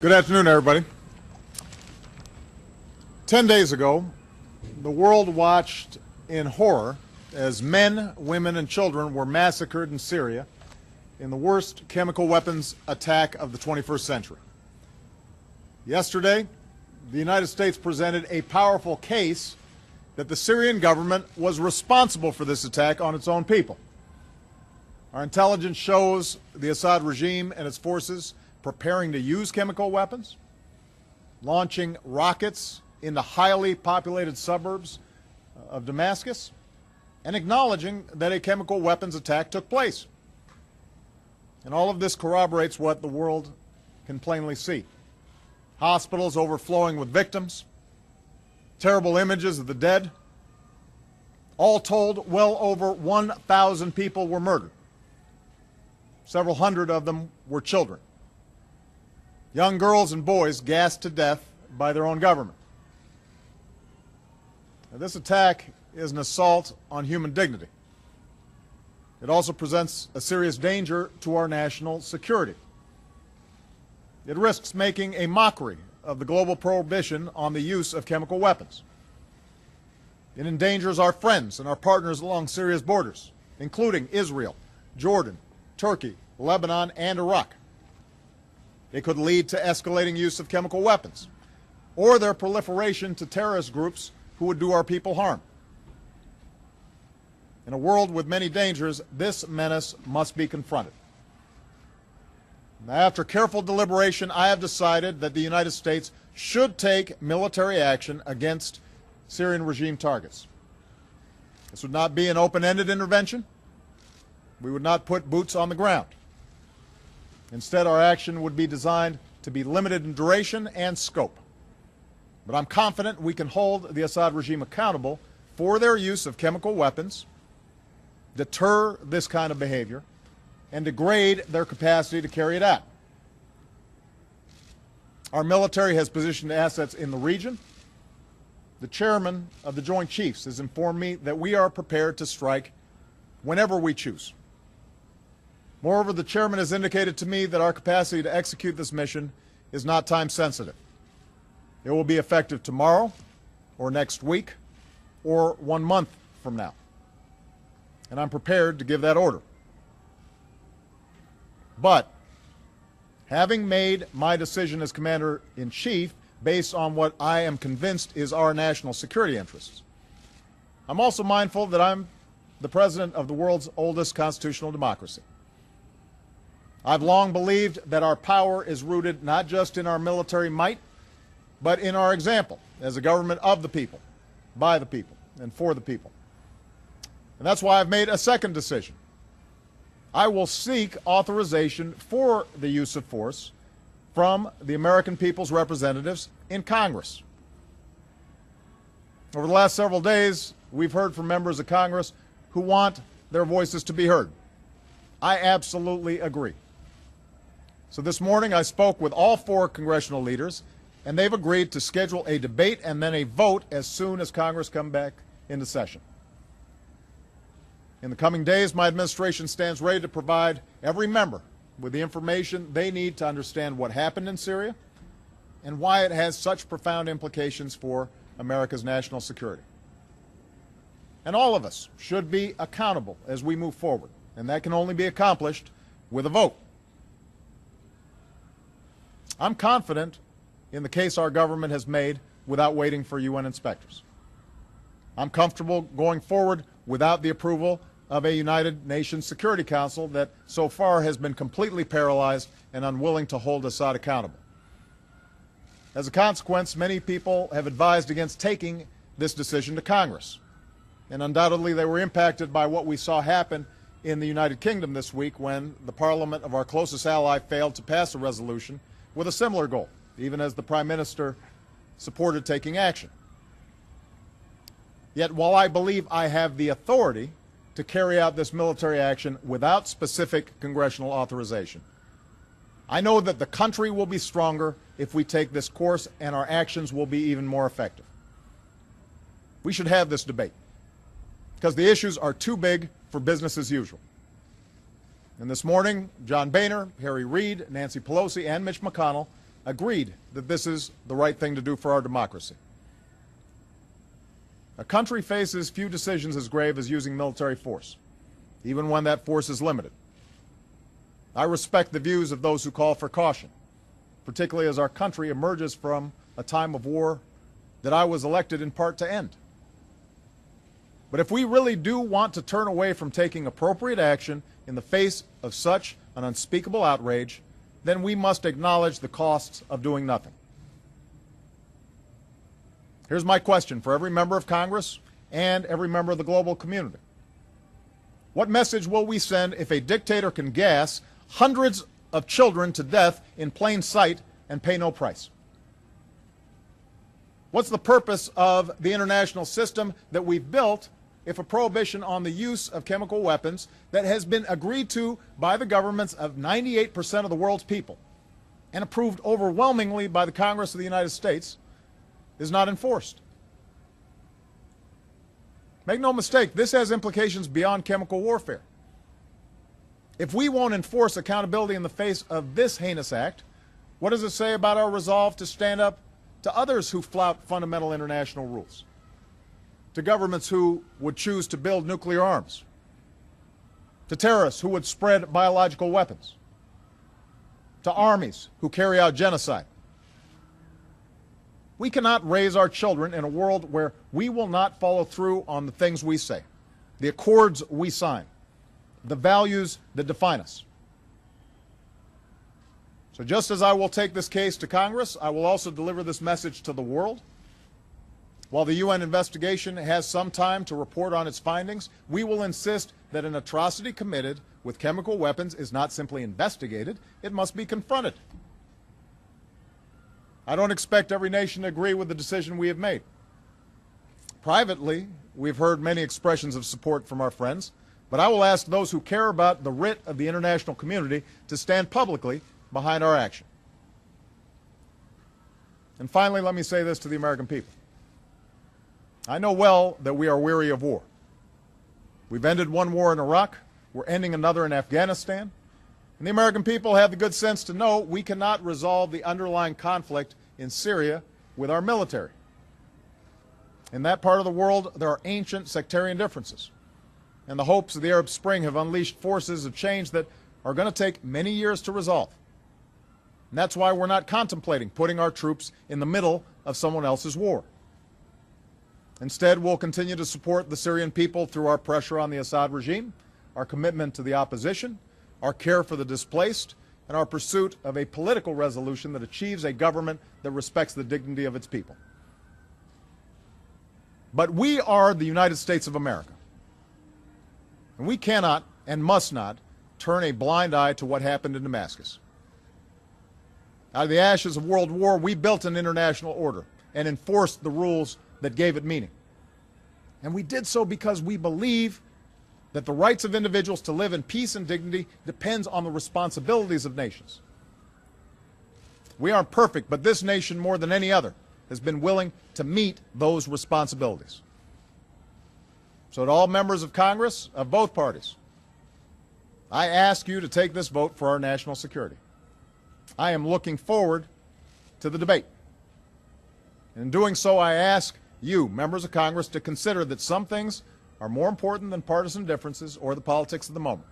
Good afternoon, everybody. 10 days ago, the world watched in horror as men, women, and children were massacred in Syria in the worst chemical weapons attack of the 21st century. Yesterday, the United States presented a powerful case that the Syrian government was responsible for this attack on its own people. Our intelligence shows the Assad regime and its forces preparing to use chemical weapons, launching rockets into highly populated suburbs of Damascus, and acknowledging that a chemical weapons attack took place. And all of this corroborates what the world can plainly see. Hospitals overflowing with victims, terrible images of the dead. All told, well over 1,000 people were murdered. Several hundred of them were children. Young girls and boys gassed to death by their own government. Now, this attack is an assault on human dignity. It also presents a serious danger to our national security. It risks making a mockery of the global prohibition on the use of chemical weapons. It endangers our friends and our partners along Syria's borders, including Israel, Jordan, Turkey, Lebanon, and Iraq. It could lead to escalating use of chemical weapons or their proliferation to terrorist groups who would do our people harm. In a world with many dangers, this menace must be confronted. Now, after careful deliberation, I have decided that the United States should take military action against Syrian regime targets. This would not be an open-ended intervention. We would not put boots on the ground. Instead, our action would be designed to be limited in duration and scope. But I'm confident we can hold the Assad regime accountable for their use of chemical weapons, deter this kind of behavior, and degrade their capacity to carry it out. Our military has positioned assets in the region. The chairman of the Joint Chiefs has informed me that we are prepared to strike whenever we choose. Moreover, the chairman has indicated to me that our capacity to execute this mission is not time sensitive. It will be effective tomorrow, or next week, or 1 month from now. And I'm prepared to give that order. But, having made my decision as Commander-in-Chief based on what I am convinced is our national security interests, I'm also mindful that I'm the President of the world's oldest constitutional democracy. I've long believed that our power is rooted not just in our military might, but in our example as a government of the people, by the people, and for the people. And that's why I've made a second decision. I will seek authorization for the use of force from the American people's representatives in Congress. Over the last several days, we've heard from members of Congress who want their voices to be heard. I absolutely agree. So this morning I spoke with all 4 congressional leaders, and they've agreed to schedule a debate and then a vote as soon as Congress comes back into session. In the coming days, my administration stands ready to provide every member with the information they need to understand what happened in Syria and why it has such profound implications for America's national security. And all of us should be accountable as we move forward, and that can only be accomplished with a vote. I'm confident in the case our government has made without waiting for UN inspectors. I'm comfortable going forward without the approval of a United Nations Security Council that so far has been completely paralyzed and unwilling to hold Assad accountable. As a consequence, many people have advised against taking this decision to Congress. And undoubtedly they were impacted by what we saw happen in the United Kingdom this week when the parliament of our closest ally failed to pass a resolution with a similar goal, even as the Prime Minister supported taking action. Yet while I believe I have the authority to carry out this military action without specific congressional authorization, I know that the country will be stronger if we take this course, and our actions will be even more effective. We should have this debate because the issues are too big for business as usual. And this morning, John Boehner, Harry Reid, Nancy Pelosi, and Mitch McConnell agreed that this is the right thing to do for our democracy. A country faces few decisions as grave as using military force, even when that force is limited. I respect the views of those who call for caution, particularly as our country emerges from a time of war that I was elected in part to end. But if we really do want to turn away from taking appropriate action in the face of such an unspeakable outrage, then we must acknowledge the costs of doing nothing. Here's my question for every member of Congress and every member of the global community. What message will we send if a dictator can gas hundreds of children to death in plain sight and pay no price? What's the purpose of the international system that we've built if a prohibition on the use of chemical weapons that has been agreed to by the governments of 98% of the world's people and approved overwhelmingly by the Congress of the United States is not enforced? Make no mistake, this has implications beyond chemical warfare. If we won't enforce accountability in the face of this heinous act, what does it say about our resolve to stand up to others who flout fundamental international rules? To governments who would choose to build nuclear arms? To terrorists who would spread biological weapons? To armies who carry out genocide? We cannot raise our children in a world where we will not follow through on the things we say, the accords we sign, the values that define us. So just as I will take this case to Congress, I will also deliver this message to the world. While the UN investigation has some time to report on its findings, we will insist that an atrocity committed with chemical weapons is not simply investigated, it must be confronted. I don't expect every nation to agree with the decision we have made. Privately, we've heard many expressions of support from our friends, but I will ask those who care about the writ of the international community to stand publicly behind our action. And finally, let me say this to the American people. I know well that we are weary of war. We've ended one war in Iraq, we're ending another in Afghanistan, and the American people have the good sense to know we cannot resolve the underlying conflict in Syria with our military. In that part of the world, there are ancient sectarian differences, and the hopes of the Arab Spring have unleashed forces of change that are going to take many years to resolve. And that's why we're not contemplating putting our troops in the middle of someone else's war. Instead, we'll continue to support the Syrian people through our pressure on the Assad regime, our commitment to the opposition, our care for the displaced, and our pursuit of a political resolution that achieves a government that respects the dignity of its people. But we are the United States of America, and we cannot and must not turn a blind eye to what happened in Damascus. Out of the ashes of World War, we built an international order and enforced the rules that gave it meaning. And we did so because we believe that the rights of individuals to live in peace and dignity depends on the responsibilities of nations. We aren't perfect, but this nation, more than any other, has been willing to meet those responsibilities. So to all members of Congress of both parties, I ask you to take this vote for our national security. I am looking forward to the debate. In doing so, I ask you, members of Congress, to consider that some things are more important than partisan differences or the politics of the moment.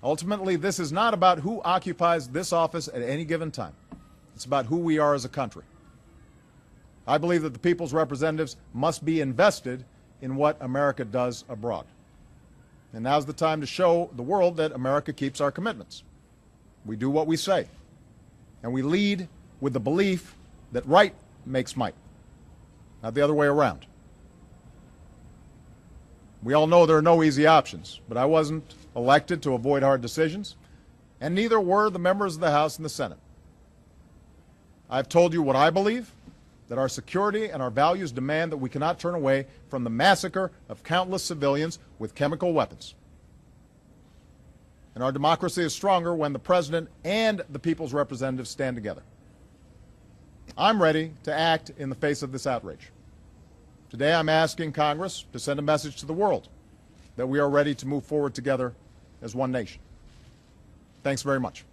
Ultimately, this is not about who occupies this office at any given time. It's about who we are as a country. I believe that the people's representatives must be invested in what America does abroad. And now's the time to show the world that America keeps our commitments. We do what we say, and we lead with the belief that right makes might, not the other way around. We all know there are no easy options, but I wasn't elected to avoid hard decisions, and neither were the members of the House and the Senate. I've told you what I believe, that our security and our values demand that we cannot turn away from the massacre of countless civilians with chemical weapons. And our democracy is stronger when the President and the people's representatives stand together. I'm ready to act in the face of this outrage. Today I'm asking Congress to send a message to the world that we are ready to move forward together as one nation. Thanks very much.